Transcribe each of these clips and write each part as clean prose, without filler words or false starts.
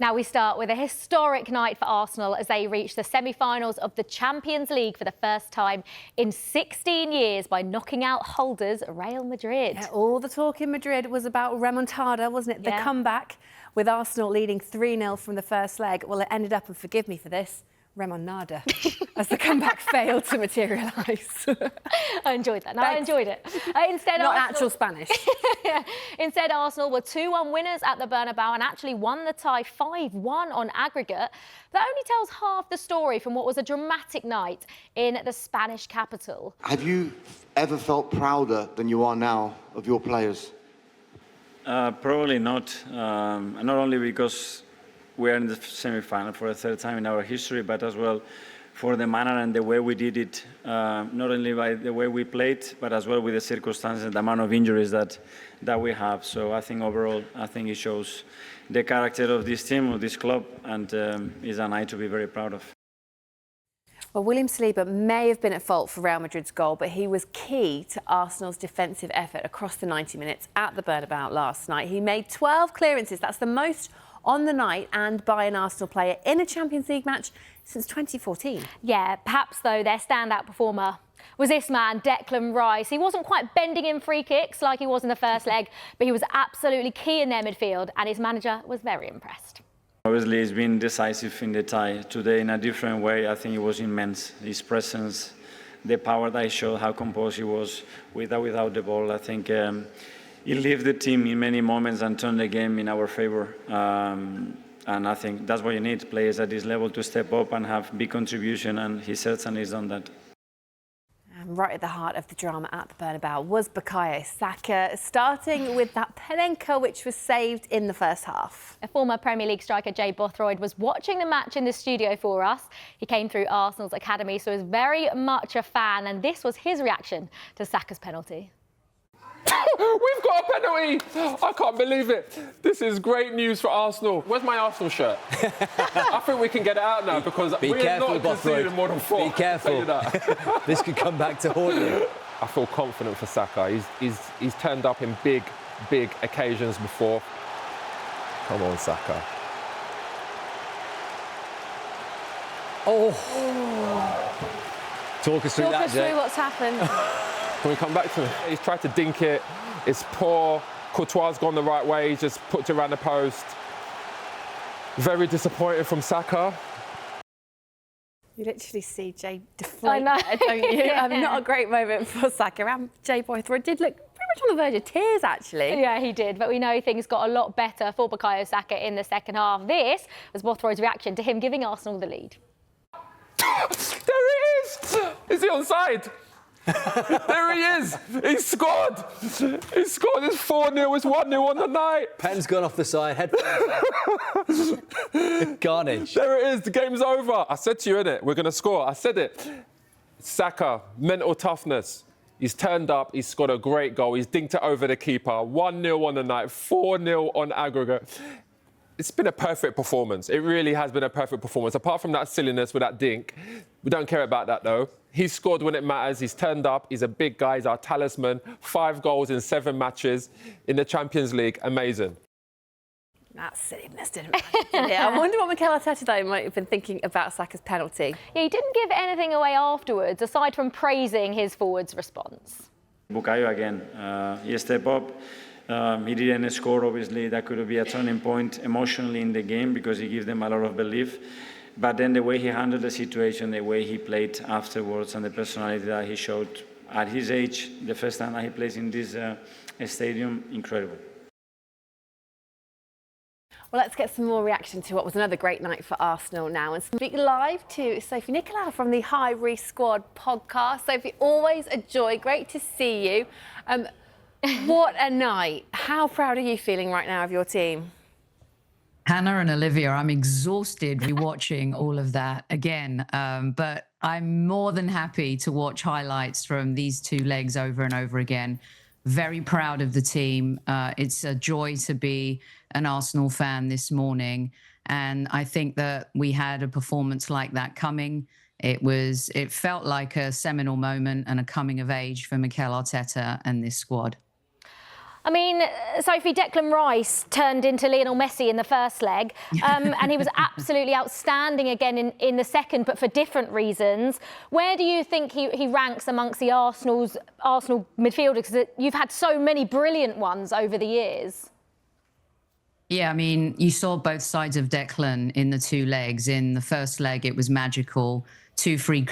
Now we start with a historic night for Arsenal as they reach the semi-finals of the Champions League for the first time in 16 years by knocking out holders Real Madrid. Yeah, all the talk in Madrid was about remontada, wasn't it? The comeback, with Arsenal leading 3-0 from the first leg. Well, it ended up, and forgive me for this, remonada, as the comeback failed to materialise. I enjoyed that. No, I enjoyed it. Instead, Not Arsenal... actual Spanish. Instead, Arsenal were 2-1 winners at the Bernabeu and actually won the tie 5-1 on aggregate. That only tells half the story from what was a dramatic night in the Spanish capital. Have you ever felt prouder than you are now of your players? Probably not. Not only because we're in the semi-final for the third time in our history, but as well for the manner and the way we did it, not only by the way we played, but as well with the circumstances and the amount of injuries that we have. So I think overall, I think it shows the character of this team, of this club, and is a night to be very proud of. Well, William Saliba may have been at fault for Real Madrid's goal, but he was key to Arsenal's defensive effort across the 90 minutes at the Bernabeu last night. He made 12 clearances. That's the most on the night and by an Arsenal player in a Champions League match since 2014. Yeah, perhaps, though, their standout performer was this man, Declan Rice. He wasn't quite bending in free kicks like he was in the first leg, but he was absolutely key in their midfield, and his manager was very impressed. Obviously, he's been decisive in the tie. Today, in a different way, I think it was immense. His presence, the power that he showed, how composed he was with or without the ball. I think he lifted the team in many moments and turned the game in our favour. And I think that's what you need, players at this level to step up and have big contribution, and he certainly has done that. And right at the heart of the drama at the Bernabeu was Bukayo Saka, starting with that Panenka which was saved in the first half. A former Premier League striker, Jay Bothroyd, was watching the match in the studio for us. He came through Arsenal's academy, so is very much a fan, and this was his reaction to Saka's penalty. We've got a penalty! I can't believe it. This is great news for Arsenal. Where's my Arsenal shirt? I think we can get it out now because we're not conceding more than 4. Be careful. This could come back to haunt you. I feel confident for Saka. He's turned up in big occasions before. Come on, Saka. Oh! Talk us through that, Jay. Talk us through what's happened. Can we come back to it? He's tried to dink it. It's poor. Courtois has gone the right way. He's just put it around the post. Very disappointing from Saka. You literally see Jay deflate there, don't you? Not a great moment for Saka. And Jay Bothroyd did look pretty much on the verge of tears, actually. Yeah, he did. But we know things got a lot better for Bukayo Saka in the second half. This was Bothroyd's reaction to him giving Arsenal the lead. There he is! Is he onside? There he is! He scored! He scored! It's 4-0, it's 1-0 on the night! Pen's gone off the side, head carnage. There it is, the game's over. I said to you, innit, we're going to score. I said it. Saka, mental toughness. He's turned up, he's scored a great goal, he's dinked it over the keeper. 1-0 on the night, 4-0 on aggregate. It's been a perfect performance. It really has been a perfect performance. Apart from that silliness with that dink, we don't care about that though. He's scored when it matters. He's turned up. He's a big guy. He's our talisman. 5 goals in 7 matches in the Champions League. Amazing. That silliness didn't matter, did it? I wonder what Mikel Arteta, though, might have been thinking about Saka's penalty. Yeah, he didn't give anything away afterwards, aside from praising his forwards' response. Bukayo again, he stepped up. He didn't score, obviously. That could be a turning point emotionally in the game because he gives them a lot of belief. But then the way he handled the situation, the way he played afterwards, and the personality that he showed at his age, the first time that he plays in this stadium, incredible. Well, let's get some more reaction to what was another great night for Arsenal now and speak live to Sophie Nicolau from the High Reese Squad podcast. Sophie, always a joy. Great to see you. What a night. How proud are you feeling right now of your team? Hannah and Olivia, I'm exhausted rewatching all of that again, but I'm more than happy to watch highlights from these 2 legs over and over again. Very proud of the team. It's a joy to be an Arsenal fan this morning, and I think that we had a performance like that coming. It felt like a seminal moment and a coming of age for Mikel Arteta and this squad. I mean, Sophie, Declan Rice turned into Lionel Messi in the first leg, and he was absolutely outstanding again in the second, but for different reasons. Where do you think he ranks amongst the Arsenal midfielders? Because you've had so many brilliant ones over the years. Yeah, I mean, you saw both sides of Declan in the two legs. In the first leg, it was magical. Two free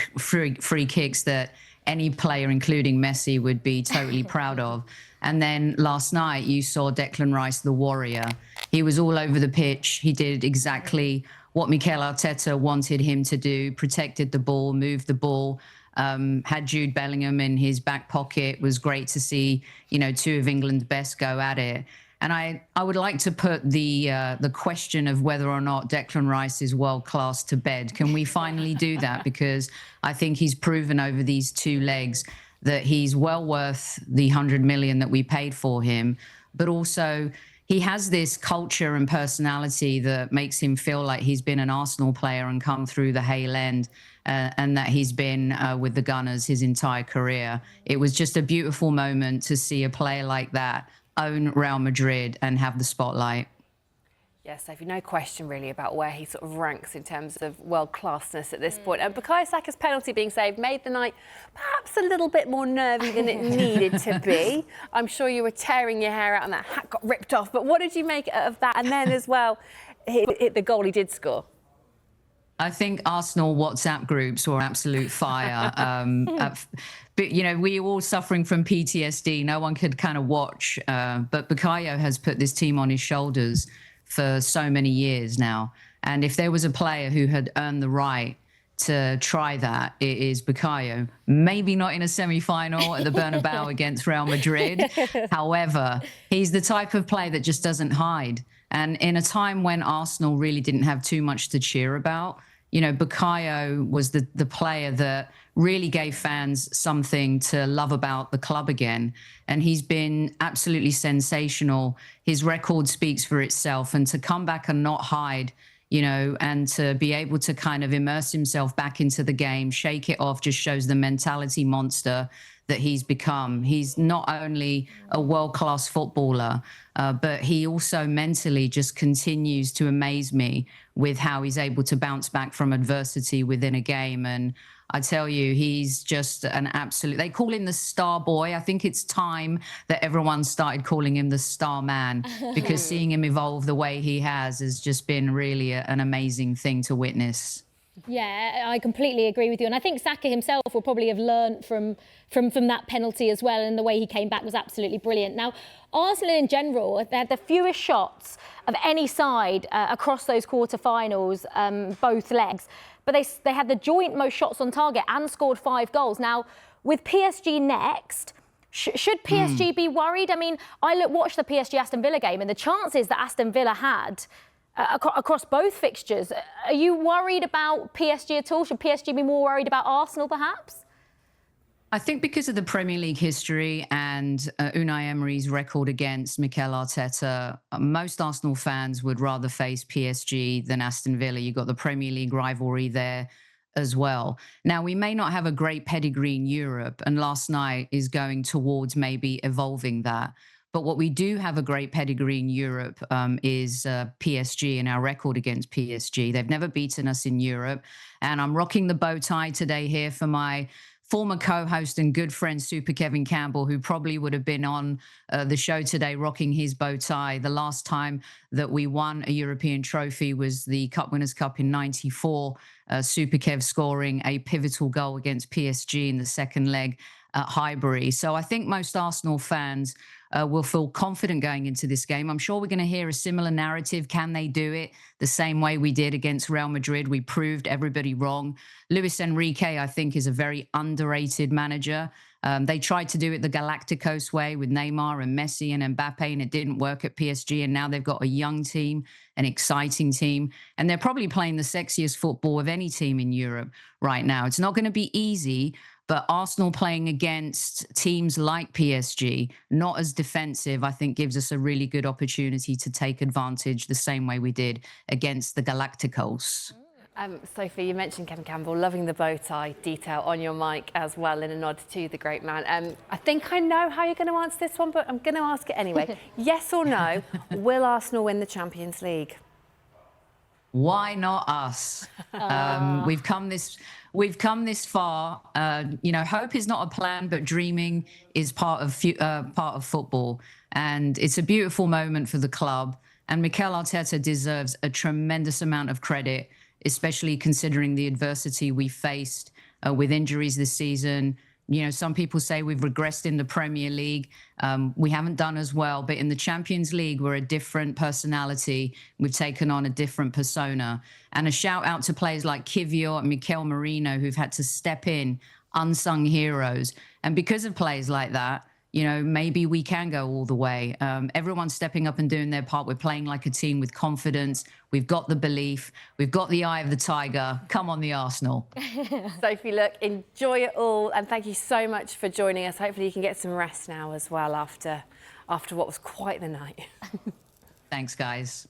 kicks that any player, including Messi, would be totally proud of. And then last night, you saw Declan Rice, the warrior. He was all over the pitch. He did exactly what Mikel Arteta wanted him to do, protected the ball, moved the ball, had Jude Bellingham in his back pocket. It was great to see, you know, two of England's best go at it. And I would like to put the question of whether or not Declan Rice is world-class to bed. Can we finally do that? Because I think he's proven over these two legs that he's well worth the 100 million that we paid for him. But also, he has this culture and personality that makes him feel like he's been an Arsenal player and come through the Hale End, and that he's been with the Gunners his entire career. It was just a beautiful moment to see a player like that own Real Madrid and have the spotlight. Yes, Sophie, no question really about where he sort of ranks in terms of world-classness at this point. And Bukayo Saka's penalty being saved made the night perhaps a little bit more nervy than it needed to be. I'm sure you were tearing your hair out and that hat got ripped off. But what did you make of that? And then as well, hit the goal he did score. I think Arsenal WhatsApp groups were absolute fire. But, you know, we were all suffering from PTSD. No one could kind of watch. But Bukayo has put this team on his shoulders for so many years now. And if there was a player who had earned the right to try that, it is Bukayo. Maybe not in a semi-final at the Bernabeu against Real Madrid. However, he's the type of player that just doesn't hide. And in a time when Arsenal really didn't have too much to cheer about, you know, Bukayo was the player that really gave fans something to love about the club again. And he's been absolutely sensational. His record speaks for itself. And to come back and not hide, you know, and to be able to kind of immerse himself back into the game, shake it off, just shows the mentality monster that he's become. He's not only a world-class footballer, but he also mentally just continues to amaze me with how he's able to bounce back from adversity within a game. And I tell you, he's just an absolute... They call him the star boy. I think it's time that everyone started calling him the star man, because seeing him evolve the way he has just been really an amazing thing to witness. Yeah, I completely agree with you. And I think Saka himself will probably have learnt from that penalty as well, and the way he came back was absolutely brilliant. Now, Arsenal in general, they had the fewest shots of any side across those quarter-finals, both legs. But they had the joint most shots on target and scored 5 goals. Now, with PSG next, should PSG be worried? I mean, I watched the PSG-Aston Villa game, and the chances that Aston Villa had across both fixtures, are you worried about PSG at all? Should PSG be more worried about Arsenal, perhaps? I think because of the Premier League history and Unai Emery's record against Mikel Arteta, most Arsenal fans would rather face PSG than Aston Villa. You've got the Premier League rivalry there as well. Now, we may not have a great pedigree in Europe, and last night is going towards maybe evolving that. But what we do have a great pedigree in Europe is PSG and our record against PSG. They've never beaten us in Europe. And I'm rocking the bow tie today here for my former co-host and good friend, Super Kevin Campbell, who probably would have been on the show today rocking his bow tie. The last time that we won a European trophy was the Cup Winners' Cup in '94, Super Kev scoring a pivotal goal against PSG in the second leg at Highbury. So I think most Arsenal fans will feel confident going into this game. I'm sure we're going to hear a similar narrative. Can they do it the same way we did against Real Madrid? We proved everybody wrong. Luis Enrique, I think, is a very underrated manager. They tried to do it the Galacticos way with Neymar and Messi and Mbappe, and it didn't work at PSG. And now they've got a young team, an exciting team, and they're probably playing the sexiest football of any team in Europe right now. It's not going to be easy, but Arsenal playing against teams like PSG, not as defensive, I think gives us a really good opportunity to take advantage the same way we did against the Galacticos. Sophie, you mentioned Kevin Campbell, loving the bow tie detail on your mic as well, in a nod to the great man. I think I know how you're going to answer this one, but I'm going to ask it anyway. Yes or no, will Arsenal win the Champions League? Why not us? We've come this far. You know, hope is not a plan, but dreaming is part of football, and it's a beautiful moment for the club. And Mikel Arteta deserves a tremendous amount of credit, especially considering the adversity we faced with injuries this season. You know, some people say we've regressed in the Premier League. We haven't done as well, but in the Champions League, we're a different personality. We've taken on a different persona. And a shout out to players like Kivior and Mikel Merino, who've had to step in, unsung heroes. And because of players like that, you know, maybe we can go all the way. Everyone's stepping up and doing their part. We're playing like a team with confidence. We've got the belief. We've got the eye of the tiger. Come on, the Arsenal. Sophie, look, enjoy it all. And thank you so much for joining us. Hopefully you can get some rest now as well after what was quite the night. Thanks, guys.